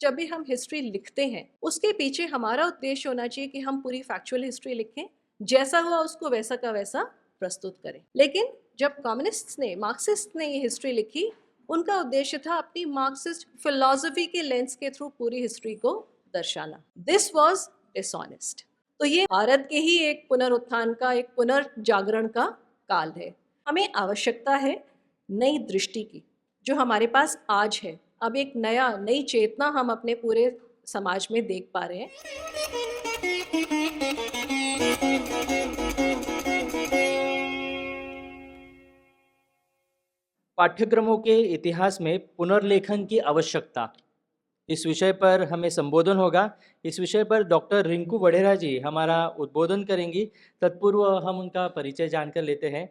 जब भी हम हिस्ट्री लिखते हैं उसके पीछे हमारा उद्देश्य होना चाहिए कि हम पूरी फैक्चुअल हिस्ट्री लिखें, जैसा हुआ उसको वैसा का वैसा प्रस्तुत करें। लेकिन जब कम्युनिस्ट्स ने, मार्क्सिस्ट ने ये हिस्ट्री लिखी, उनका उद्देश्य था अपनी मार्क्सिस्ट फिलॉसफी के लेंस के थ्रू पूरी हिस्ट्री को दर्शाना। This was dishonest. तो ये भारत के ही एक पुनरुत्थान का, एक पुनर्जागरण का काल है। हमें आवश्यकता है नई दृष्टि की, जो हमारे पास आज है। अब एक नई चेतना हम अपने पूरे समाज में देख पा रहे हैं। पाठ्यक्रमों के इतिहास में पुनर्लेखन की आवश्यकता, इस विषय पर हमें संबोधन होगा। इस विषय पर डॉक्टर रिंकू वढेरा जी हमारा उद्बोधन करेंगी। तत्पूर्व हम उनका परिचय जानकर लेते हैं।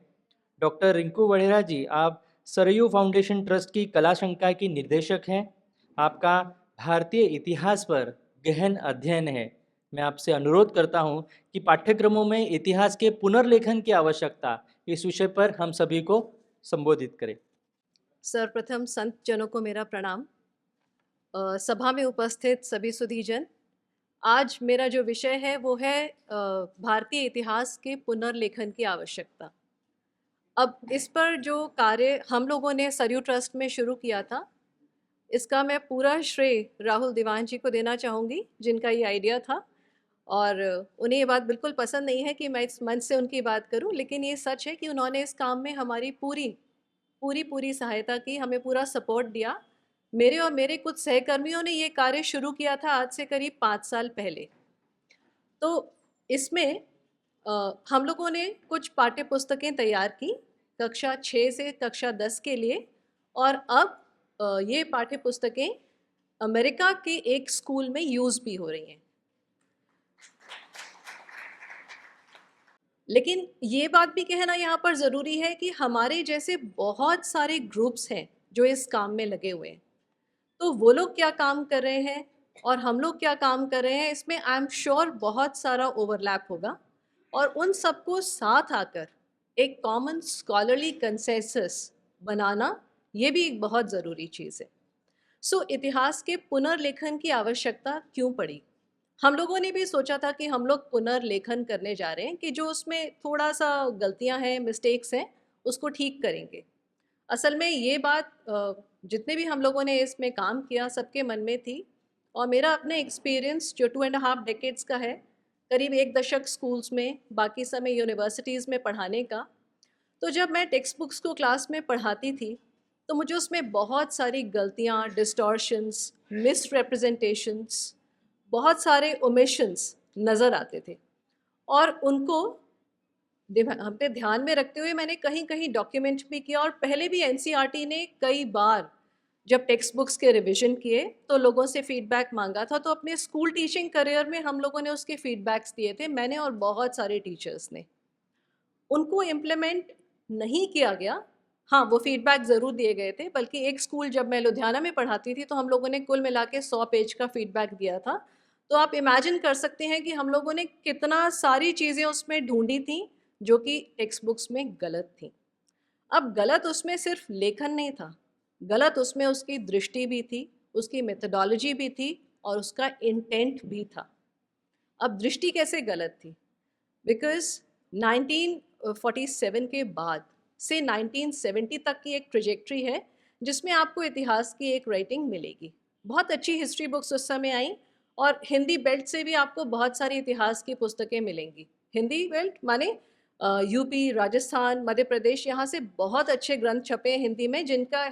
डॉक्टर रिंकू वढेरा जी, आप सरयू फाउंडेशन ट्रस्ट की कला संकाय की निर्देशक हैं। आपका भारतीय इतिहास पर गहन अध्ययन है। मैं आपसे अनुरोध करता हूं कि पाठ्यक्रमों में इतिहास के पुनर्लेखन की आवश्यकता, इस विषय पर हम सभी को संबोधित करें। सर्वप्रथम संत जनों को मेरा प्रणाम। सभा में उपस्थित सभी सुधीजन, आज मेरा जो विषय है वो है भारतीय इतिहास के पुनर्लेखन की आवश्यकता। अब इस पर जो कार्य हम लोगों ने सरयू ट्रस्ट में शुरू किया था, इसका मैं पूरा श्रेय राहुल दीवान जी को देना चाहूँगी, जिनका ये आइडिया था। और उन्हें ये बात बिल्कुल पसंद नहीं है कि मैं इस मंच से उनकी बात करूं, लेकिन ये सच है कि उन्होंने इस काम में हमारी पूरी पूरी पूरी सहायता की, हमें पूरा सपोर्ट दिया। मेरे और मेरे कुछ सहकर्मियों ने ये कार्य शुरू किया था आज से करीब 5 साल पहले। तो इसमें हम लोगों ने कुछ पाठ्य पुस्तकें तैयार की कक्षा 6 से कक्षा 10 के लिए, और अब ये पाठ्य पुस्तकें अमेरिका के एक स्कूल में यूज़ भी हो रही हैं। लेकिन ये बात भी कहना यहाँ पर ज़रूरी है कि हमारे जैसे बहुत सारे ग्रुप्स हैं जो इस काम में लगे हुए हैं। तो वो लोग क्या काम कर रहे हैं और हम लोग क्या काम कर रहे हैं, इसमें आई एम श्योर बहुत सारा ओवरलैप होगा। और उन सबको साथ आकर एक कॉमन स्कॉलरली कंसेंसस बनाना, ये भी एक बहुत ज़रूरी चीज़ है। सो इतिहास के पुनर्लेखन की आवश्यकता क्यों पड़ी? हम लोगों ने भी सोचा था कि हम लोग पुनर्लेखन करने जा रहे हैं, कि जो उसमें थोड़ा सा गलतियां हैं, मिस्टेक्स हैं, उसको ठीक करेंगे। असल में ये बात जितने भी हम लोगों ने इसमें काम किया सबके मन में थी। और मेरा अपना एक्सपीरियंस जो 2.5 डेकेड्स का है, करीब 1 दशक स्कूल्स में, बाकी समय यूनिवर्सिटीज़ में पढ़ाने का। तो जब मैं टेक्स्ट बुक्स को क्लास में पढ़ाती थी, तो मुझे उसमें बहुत सारी गलतियाँ, डिस्टॉर्शंस, मिस रिप्रेजेंटेशंस, बहुत सारे ओमिशंस नज़र आते थे। और उनको अपने ध्यान में रखते हुए मैंने कहीं कहीं डॉक्यूमेंट भी किया। और पहले भी एनसीईआरटी ने कई बार जब टेक्स्ट बुक्स के रिवीजन किए तो लोगों से फीडबैक मांगा था। तो अपने स्कूल टीचिंग करियर में हम लोगों ने उसके फीडबैक्स दिए थे, मैंने और बहुत सारे टीचर्स ने। उनको इम्प्लीमेंट नहीं किया गया। हाँ, वो फीडबैक ज़रूर दिए गए थे, बल्कि एक स्कूल जब मैं लुधियाना में पढ़ाती थी तो हम लोगों ने कुल मिला के 100 पेज का फीडबैक दिया था। तो आप इमेजिन कर सकते हैं कि हम लोगों ने कितना सारी चीज़ें उसमें ढूंढी थी जो कि टेक्स्ट बुक्स में गलत थी। अब गलत उसमें सिर्फ लेखन नहीं था, गलत उसमें उसकी दृष्टि भी थी, उसकी मेथडोलॉजी भी थी, और उसका इंटेंट भी था। अब दृष्टि कैसे गलत थी? बिकॉज 1947 के बाद से 1970 तक की एक ट्रेजेक्ट्री है जिसमें आपको इतिहास की एक राइटिंग मिलेगी। बहुत अच्छी हिस्ट्री बुक्स उस समय आई, और हिंदी बेल्ट से भी आपको बहुत सारी इतिहास की पुस्तकें मिलेंगी। हिंदी बेल्ट माने यूपी, राजस्थान, मध्य प्रदेश, यहाँ से बहुत अच्छे ग्रंथ छपे हैं हिंदी में, जिनका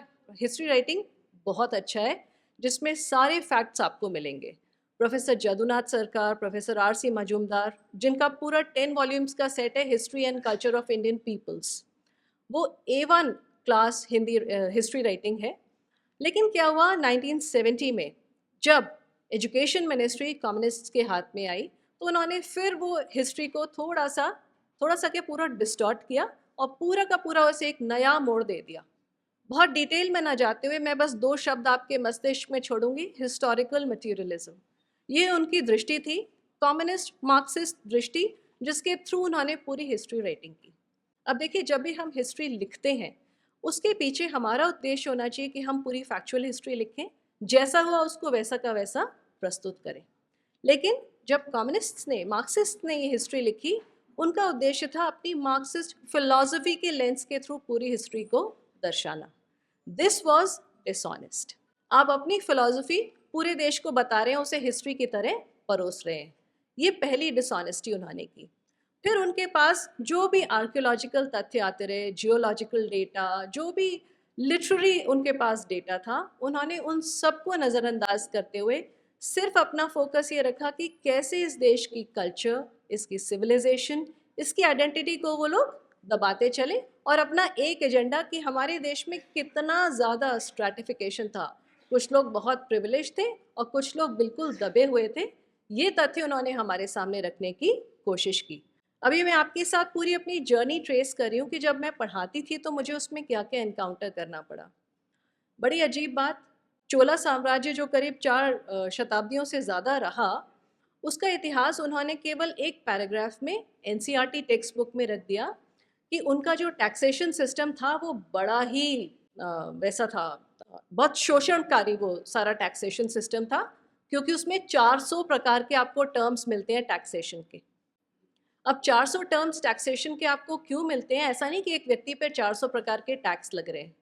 हिस्ट्री राइटिंग बहुत अच्छा है, जिसमें सारे फैक्ट्स आपको मिलेंगे। प्रोफेसर जदुनाथ सरकार, प्रोफेसर आर.सी. मजूमदार, जिनका पूरा 10 वॉल्यूम्स का सेट है, history and culture of Indian peoples, वो A1 class Hindi history writing है। लेकिन क्या हुआ 1970 में, जब एजुकेशन मिनिस्ट्री कम्युनिस्ट के हाथ में आई, तो उन्होंने फिर वो हिस्ट्री को थोड़ा सा के पूरा डिस्टॉर्ट किया, और पूरा का पूरा उसे एक नया मोड़ दे दिया। बहुत डिटेल में ना जाते हुए मैं बस 2 शब्द आपके मस्तिष्क में छोड़ूंगी: हिस्टोरिकल मटेरियलिज्म। ये उनकी दृष्टि थी, कम्युनिस्ट मार्क्सिस्ट दृष्टि, जिसके थ्रू उन्होंने पूरी हिस्ट्री राइटिंग की। अब देखिए, जब भी हम हिस्ट्री लिखते हैं उसके पीछे हमारा उद्देश्य होना चाहिए कि हम पूरी फैक्चुअल हिस्ट्री लिखें, जैसा हुआ उसको वैसा का वैसा प्रस्तुत करें। लेकिन जब कम्युनिस्ट्स ने, मार्क्सिस्ट ने ये हिस्ट्री लिखी, उनका उद्देश्य था अपनी मार्क्सिस्ट फिलॉसफी के लेंस के थ्रू पूरी हिस्ट्री को दर्शाना। This was dishonest. आप अपनी फिलॉसफी पूरे देश को बता रहे हैं, उसे हिस्ट्री की तरह परोस रहे हैं। ये पहली डिसऑनेस्टी उन्होंने की। फिर उनके पास जो भी आर्कियोलॉजिकल तथ्य आते रहे, जियोलॉजिकल डेटा, जो भी लिटरेरी उनके पास डेटा था, उन्होंने उन सबको नज़रअंदाज करते हुए सिर्फ अपना फोकस ये रखा कि कैसे इस देश की कल्चर, इसकी सिविलाइजेशन, इसकी आइडेंटिटी को वो लोग दबाते चले, और अपना एक एजेंडा कि हमारे देश में कितना ज़्यादा स्ट्रैटिफिकेशन था, कुछ लोग बहुत प्रिविलेज थे और कुछ लोग बिल्कुल दबे हुए थे। ये तथ्य उन्होंने हमारे सामने रखने की कोशिश की। अभी मैं आपके साथ पूरी अपनी जर्नी ट्रेस कर रही हूँ कि जब मैं पढ़ाती थी तो मुझे उसमें क्या क्या एनकाउंटर करना पड़ा। बड़ी अजीब बात, चोला साम्राज्य जो करीब 4 शताब्दियों से ज़्यादा रहा, उसका इतिहास उन्होंने केवल एक पैराग्राफ में एनसीईआरटी टेक्स्ट बुक में रख दिया कि उनका जो टैक्सेशन सिस्टम था वो बड़ा ही वैसा था, बहुत शोषणकारी वो सारा टैक्सेशन सिस्टम था, क्योंकि उसमें 400 प्रकार के आपको टर्म्स मिलते हैं टैक्सेशन के। अब 400 टर्म्स टैक्सेशन के आपको क्यों मिलते हैं? ऐसा नहीं कि एक व्यक्ति पे 400 प्रकार के टैक्स लग रहे हैं,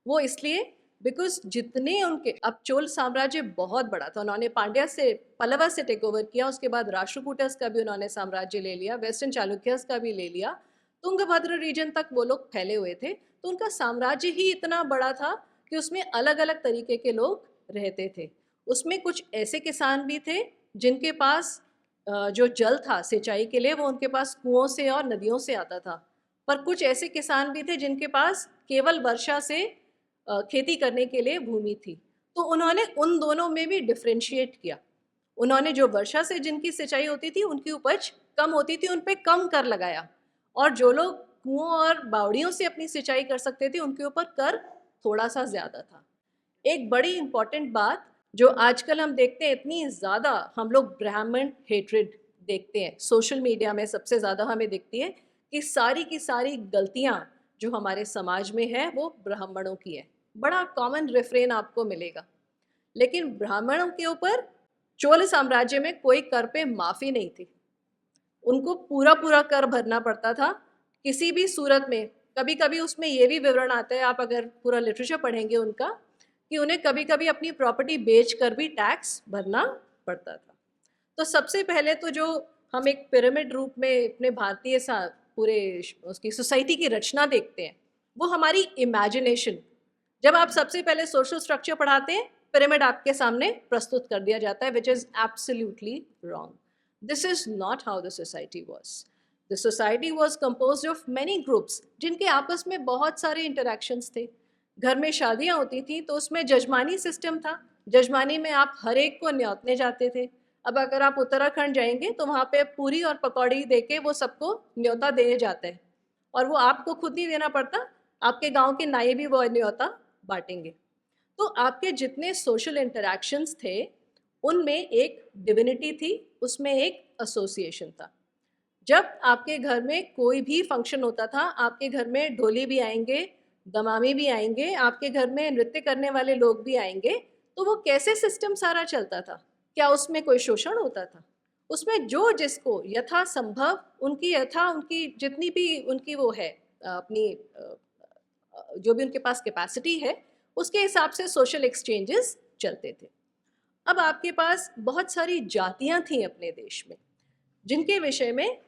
वो इसलिए बिकॉज जितने उनके, अब चोल साम्राज्य बहुत बड़ा था, उन्होंने पांड्या से, पल्लवा से टेक ओवर किया, उसके बाद राष्ट्रकूटस का भी उन्होंने साम्राज्य ले लिया, वेस्टर्न चालुक्यस का भी ले लिया, तुंगभद्र रीजन तक वो लोग फैले हुए थे। तो उनका साम्राज्य ही इतना बड़ा था कि उसमें अलग अलग तरीके के लोग रहते थे। उसमें कुछ ऐसे किसान भी थे जिनके पास जो जल था सिंचाई के लिए वो उनके पास कुओं से और नदियों से आता था, पर कुछ ऐसे किसान भी थे जिनके पास केवल वर्षा से खेती करने के लिए भूमि थी। तो उन्होंने उन दोनों में भी डिफ्रेंशिएट किया। उन्होंने जो वर्षा से जिनकी सिंचाई होती थी उनकी उपज कम होती थी, उन पे कम कर लगाया, और जो लोग कुओं और बावड़ियों से अपनी सिंचाई कर सकते थे उनके ऊपर कर थोड़ा सा ज़्यादा था। एक बड़ी इंपॉर्टेंट बात जो आजकल हम देखते हैं, इतनी ज़्यादा हम लोग ब्राह्मण हेट्रेड देखते हैं सोशल मीडिया में, सबसे ज़्यादा हमें दिखती है कि सारी की सारी गलतियाँ जो हमारे समाज में है वो ब्राह्मणों की है। बड़ा कॉमन रेफरेन आपको मिलेगा। लेकिन ब्राह्मणों के ऊपर चोल साम्राज्य में कोई कर पे माफ़ी नहीं थी, उनको पूरा पूरा कर भरना पड़ता था किसी भी सूरत में। कभी कभी उसमें ये भी विवरण आता है, आप अगर पूरा लिटरेचर पढ़ेंगे उनका, कि उन्हें कभी कभी अपनी प्रॉपर्टी बेच कर भी टैक्स भरना पड़ता था। तो सबसे पहले तो जो हम एक पिरामिड रूप में अपने भारतीय पूरे उसकी सोसाइटी की रचना देखते हैं, वो हमारी इमेजिनेशन। जब आप सबसे पहले सोशल स्ट्रक्चर पढ़ाते हैं, पिरामिड आपके सामने प्रस्तुत कर दिया जाता है, which is absolutely wrong. This is not how the society was. The society was composed of many groups जिनके आपस में बहुत सारे इंटरेक्शंस थे। घर में शादियाँ होती थी तो उसमें जजमानी सिस्टम था, जजमानी में आप हर एक को न्योतने जाते थे। अब अगर आप उत्तराखंड जाएंगे तो वहाँ पे पूरी और पकौड़ी दे के वो सबको न्योता दिए जाते हैं, और वो आपको खुद नहीं देना पड़ता, आपके गांव के नाई भी वो न्योता बांटेंगे। तो आपके जितने सोशल इंटरैक्शंस थे उनमें एक डिविनिटी थी, उसमें एक एसोसिएशन था। जब आपके घर में कोई भी फंक्शन होता था, आपके घर में ढोली भी आएंगे, दमामी भी आएंगे, आपके घर में नृत्य करने वाले लोग भी आएंगे, तो वो कैसे सिस्टम सारा चलता था? क्या उसमें कोई शोषण होता था? उसमें जो जिसको यथासंभव उनकी जितनी भी उनकी वो है अपनी जो भी उनके पास कैपेसिटी है उसके हिसाब से सोशल एक्सचेंजेस चलते थे। अब आपके पास बहुत सारी जातियां थीं अपने देश में, जिनके विषय में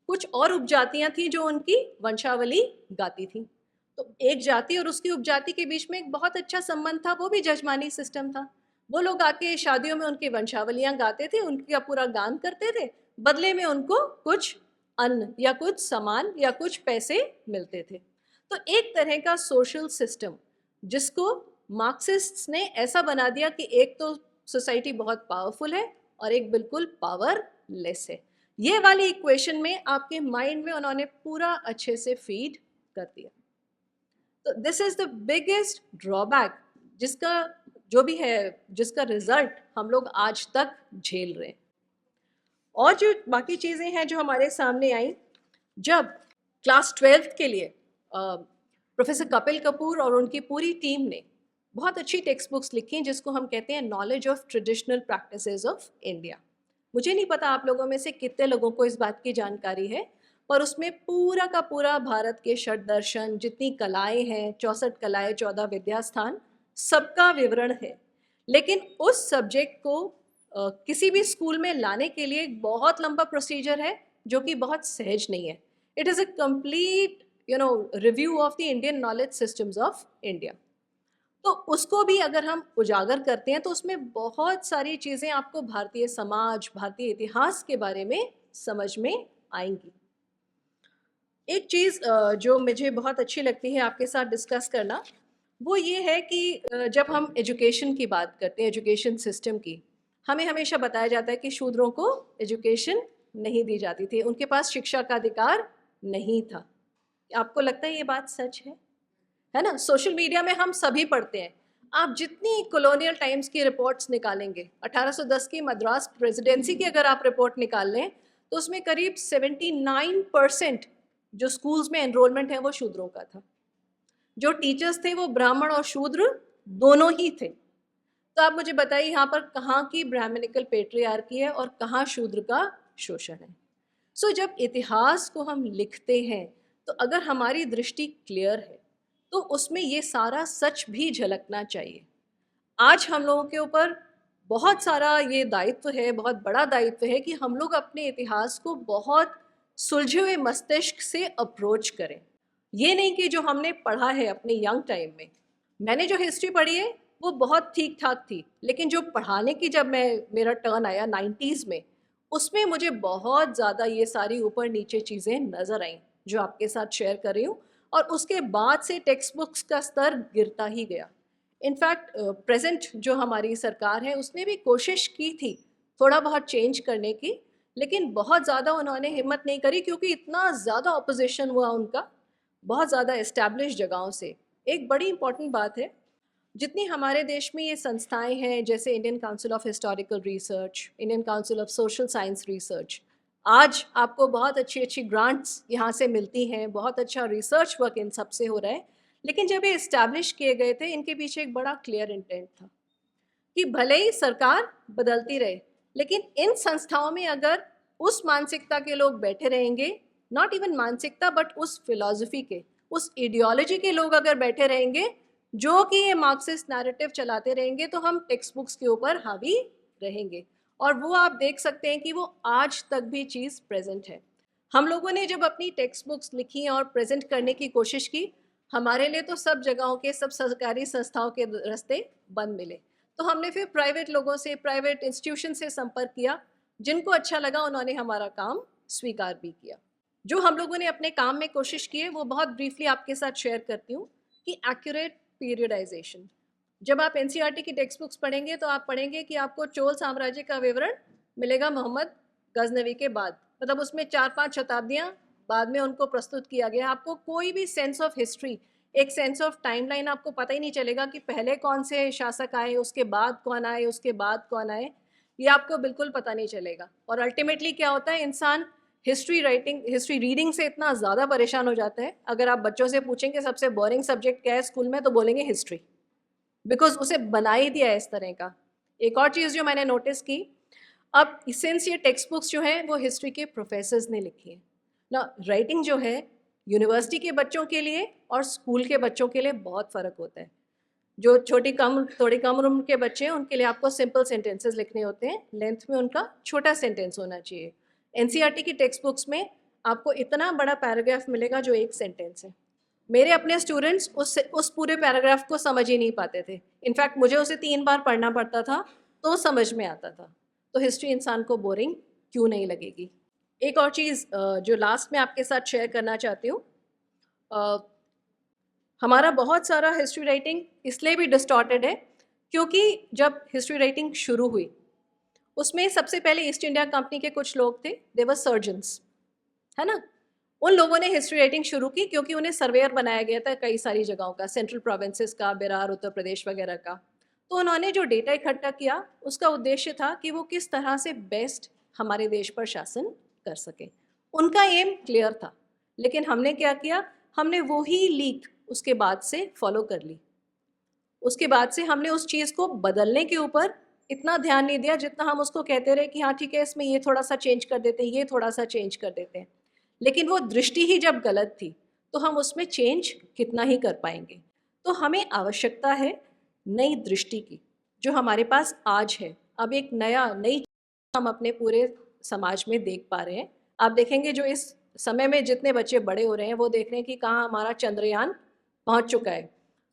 कुछ और उपजातियां थीं जो उनकी वंशावली गाती थीं। तो एक जाति और उसकी उपजाति के बीच में एक बहुत अच्छा संबंध था, वो भी जजमानी सिस्टम था। वो लोग आके शादियों में उनकी वंशावलियां गाते थे, उनका पूरा गान करते थे, बदले में उनको कुछ अन्न या कुछ सामान या कुछ पैसे मिलते थे। तो एक तरह का सोशल सिस्टम जिसको मार्क्सिस्ट्स ने ऐसा बना दिया कि एक तो सोसाइटी बहुत पावरफुल है और एक बिल्कुल पावरलेस है। ये वाली इक्वेशन में आपके माइंड में उन्होंने पूरा अच्छे से फीड कर दिया। तो this is the biggest drawback जिसका जो भी है, जिसका रिजल्ट हम लोग आज तक झेल रहे हैं। और जो बाकी चीज़ें हैं जो हमारे सामने आई, जब क्लास 12th के लिए प्रोफेसर कपिल कपूर और उनकी पूरी टीम ने बहुत अच्छी टेक्स्ट बुक्स लिखी हैं जिसको हम कहते हैं knowledge of traditional practices of India. मुझे नहीं पता आप लोगों में से कितने लोगों को इस बात की जानकारी है, पर उसमें पूरा का पूरा भारत के षट दर्शन, जितनी कलाएं हैं, 64 कलाएं, 14 विद्यास्थान, सबका विवरण है। लेकिन उस सब्जेक्ट को किसी भी स्कूल में लाने के लिए एक बहुत लंबा प्रोसीजर है जो कि बहुत सहज नहीं है। It is a complete review of the Indian knowledge systems of India. तो उसको भी अगर हम उजागर करते हैं तो उसमें बहुत सारी चीज़ें आपको भारतीय समाज, भारतीय इतिहास के बारे में समझ में आएंगी। एक चीज़ जो मुझे बहुत अच्छी लगती है आपके साथ डिस्कस करना, वो ये है कि जब हम एजुकेशन की बात करते हैं, एजुकेशन सिस्टम की, हमें हमेशा बताया जाता है कि शूद्रों को एजुकेशन नहीं दी जाती थी, उनके पास शिक्षा का अधिकार नहीं था। आपको लगता है ये बात सच है ना? सोशल मीडिया में हम सभी पढ़ते हैं। आप जितनी कॉलोनियल टाइम्स की रिपोर्ट्स निकालेंगे, 1810 की मद्रास प्रेसिडेंसी की अगर आप रिपोर्ट निकाल लें, तो उसमें करीब 79% जो स्कूल्स में एनरोलमेंट है वो शूद्रों का था। जो टीचर्स थे वो ब्राह्मण और शूद्र दोनों ही थे। तो आप मुझे बताइए यहाँ पर कहाँ की ब्राह्मणिकल पेट्रियार्की है और कहाँ शूद्र का शोषण है। सो जब इतिहास को हम लिखते हैं तो अगर हमारी दृष्टि क्लियर है तो उसमें ये सारा सच भी झलकना चाहिए। आज हम लोगों के ऊपर बहुत सारा ये दायित्व है, बहुत बड़ा दायित्व है कि हम लोग अपने इतिहास को बहुत सुलझे हुए मस्तिष्क से अप्रोच करें। ये नहीं कि जो हमने पढ़ा है अपने यंग टाइम में, मैंने जो हिस्ट्री पढ़ी है वो बहुत ठीक ठाक थी, लेकिन जो पढ़ाने की जब मेरा टर्न आया 90s में, उसमें मुझे बहुत ज़्यादा ये सारी ऊपर नीचे चीज़ें नज़र आईं जो आपके साथ शेयर कर रही हूँ। और उसके बाद से टेक्स्ट बुक्स का स्तर गिरता ही गया। इनफैक्ट प्रेजेंट जो हमारी सरकार है उसने भी कोशिश की थी थोड़ा बहुत चेंज करने की, लेकिन बहुत ज़्यादा उन्होंने हिम्मत नहीं करी क्योंकि इतना ज़्यादा ऑपोजिशन हुआ उनका बहुत ज़्यादा इस्टेब्लिश जगहों से। एक बड़ी इंपॉर्टेंट बात है, जितनी हमारे देश में ये संस्थाएं हैं जैसे Indian council of historical research, Indian council of social science research, आज आपको बहुत अच्छी अच्छी ग्रांट्स यहाँ से मिलती हैं, बहुत अच्छा रिसर्च वर्क इन सब से हो रहा है। लेकिन जब ये इस्टेब्लिश किए गए थे, इनके पीछे एक बड़ा क्लियर इंटेंट था कि भले ही सरकार बदलती रहे, लेकिन इन संस्थाओं में अगर उस मानसिकता के लोग बैठे रहेंगे, नॉट इवन मानसिकता बट उस फिलॉसफी के, उस आइडियोलॉजी के लोग अगर बैठे रहेंगे जो कि ये मार्क्सिस्ट नैरेटिव चलाते रहेंगे, तो हम टेक्स्ट बुक्स के ऊपर हावी रहेंगे। और वो आप देख सकते हैं कि वो आज तक भी चीज़ प्रेजेंट है। हम लोगों ने जब अपनी टेक्स्ट बुक्स लिखी और प्रेजेंट करने की कोशिश की, हमारे लिए तो सब जगहों के, सब सरकारी संस्थाओं के रास्ते बंद मिले। तो हमने फिर प्राइवेट लोगों से, प्राइवेट इंस्टीट्यूशन से संपर्क किया, जिनको अच्छा लगा उन्होंने हमारा काम स्वीकार भी किया। जो हम लोगों ने अपने काम में कोशिश की है वो बहुत ब्रीफली आपके साथ शेयर करती हूँ कि एक्यूरेट पीरियडाइजेशन। जब आप एनसीईआरटी की टेक्स्ट बुक्स पढ़ेंगे तो आप पढ़ेंगे कि आपको चोल साम्राज्य का विवरण मिलेगा मोहम्मद गजनवी के बाद, मतलब उसमें 4-5 शताब्दियाँ बाद में उनको प्रस्तुत किया गया। आपको कोई भी सेंस ऑफ हिस्ट्री, एक सेंस ऑफ टाइमलाइन आपको पता ही नहीं चलेगा कि पहले कौन से शासक आए, उसके बाद कौन आए, उसके बाद कौन आए, ये आपको बिल्कुल पता नहीं चलेगा। और अल्टीमेटली क्या होता है, इंसान हिस्ट्री राइटिंग, हिस्ट्री रीडिंग से इतना ज़्यादा परेशान हो जाता है, अगर आप बच्चों से पूछेंगे सबसे बोरिंग सब्जेक्ट क्या है स्कूल में, तो बोलेंगे हिस्ट्री, बिकॉज उसे बना ही दिया है इस तरह का। एक और चीज़ जो मैंने नोटिस की, अब सिंस ये टेक्स्ट बुक्स जो हैं वो हिस्ट्री के प्रोफेसर्स ने लिखी है ना, राइटिंग जो है यूनिवर्सिटी के बच्चों के लिए और स्कूल के बच्चों के लिए बहुत फ़र्क होता है। जो थोड़ी कम उम्र के बच्चे हैं उनके लिए आपको सिंपल सेंटेंसेस लिखने होते हैं, लेंथ में उनका छोटा सेंटेंस होना चाहिए। एनसीईआरटी की टेक्स्ट बुक्स में आपको इतना बड़ा पैराग्राफ मिलेगा जो एक सेंटेंस है। मेरे अपने स्टूडेंट्स उस पूरे पैराग्राफ को समझ ही नहीं पाते थे। इनफैक्ट मुझे उसे 3 बार पढ़ना पड़ता था तो समझ में आता था। तो हिस्ट्री इंसान को बोरिंग क्यों नहीं लगेगी। एक और चीज़ जो लास्ट में आपके साथ शेयर करना चाहती हूँ, हमारा बहुत सारा हिस्ट्री राइटिंग इसलिए भी डिस्टॉर्टेड है क्योंकि जब हिस्ट्री राइटिंग शुरू हुई उसमें सबसे पहले ईस्ट इंडिया कंपनी के कुछ लोग थे, दे वर सर्जन्स, है ना। उन लोगों ने हिस्ट्री राइटिंग शुरू की क्योंकि उन्हें सर्वेयर बनाया गया था कई सारी जगहों का, सेंट्रल प्रोविंसेस का, बिहार, उत्तर प्रदेश वगैरह का। तो उन्होंने जो डेटा इकट्ठा किया उसका उद्देश्य था कि वो किस तरह से बेस्ट हमारे देश पर शासन कर सके। उनका एम क्लियर था, लेकिन हमने क्या किया, हमने वो ही लीक उसके बाद से फॉलो कर ली। उसके बाद से हमने उस चीज़ को बदलने के ऊपर इतना ध्यान नहीं दिया जितना हम उसको कहते रहे कि हाँ ठीक है, इसमें ये थोड़ा सा चेंज कर देते हैं, ये थोड़ा सा चेंज कर देते हैं। लेकिन वो दृष्टि ही जब गलत थी तो हम उसमें चेंज कितना ही कर पाएंगे। तो हमें आवश्यकता है नई दृष्टि की, जो हमारे पास आज है। अब एक नई हम अपने पूरे समाज में देख पा रहे हैं। आप देखेंगे जो इस समय में जितने बच्चे बड़े हो रहे हैं वो देख रहे हैं कि कहाँ हमारा चंद्रयान पहुंच चुका है,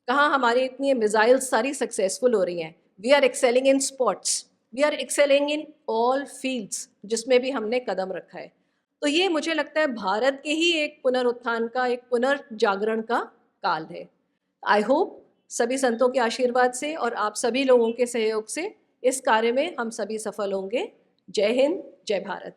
कहाँ हमारी इतनी मिसाइल्स सारी सक्सेसफुल हो रही हैं। We are excelling in sports, we are excelling in all fields जिसमें भी हमने कदम रखा है। तो ये मुझे लगता है भारत के ही एक पुनरुत्थान का, एक पुनर्जागरण का काल है। आई होप सभी संतों के आशीर्वाद से और आप सभी लोगों के सहयोग से इस कार्य में हम सभी सफल होंगे। जय हिंद, जय भारत।